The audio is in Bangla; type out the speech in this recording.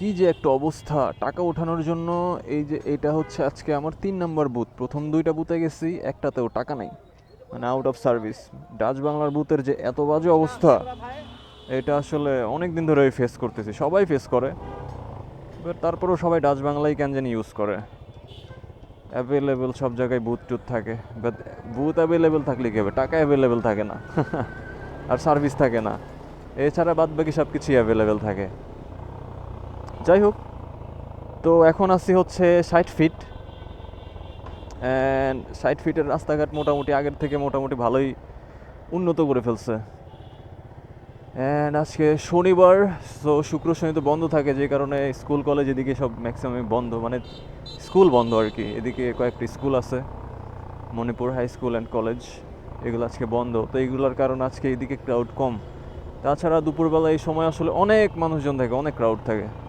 কি যে একটা অবস্থা টাকা ওঠানোর জন্য। এই যে এটা হচ্ছে আজকে আমার 3 নম্বর বুথ। প্রথম 2টা বুথে গেছি, একটাতেও টাকা নাই, মানে আউট অফ সার্ভিস। ডাচ বাংলার বুথের যে এত বাজে অবস্থা, এটা আসলে অনেক দিন ধরে ফেস করতেছি, সবাই ফেস করে। এবার তারপরেও সবাই ডাচ বাংলাই কেন জানি ইউজ করে। অ্যাভেলেবেল সব জায়গায় বুথ টুথ থাকে, বাট বুথ অ্যাভেলেবেল থাকলে কী হবে, টাকা অ্যাভেলেবেল থাকে না আর সার্ভিস থাকে না। এছাড়া বাদ বাকি সব কিছুই অ্যাভেলেবেল থাকে। যাই হোক, তো এখন আছি হচ্ছে 60 ফিট। অ্যান্ড 60 ফিটের রাস্তাঘাট মোটামুটি আগের থেকে মোটামুটি ভালোই উন্নত করে ফেলছে। অ্যান্ড আজকে শনিবার, সো শুক্র শনি তো বন্ধ থাকে, যে কারণে স্কুল কলেজ এদিকে সব ম্যাক্সিমাম বন্ধ, মানে স্কুল বন্ধ আর কি। এদিকে কয়েকটি স্কুল আছে, Manipur high school and college, এগুলো আজকে বন্ধ। তো এইগুলোর কারণে আজকে এদিকে ক্রাউড কম। তাছাড়া দুপুরবেলা এই সময় আসলে অনেক মানুষজন থাকে, অনেক ক্রাউড থাকে।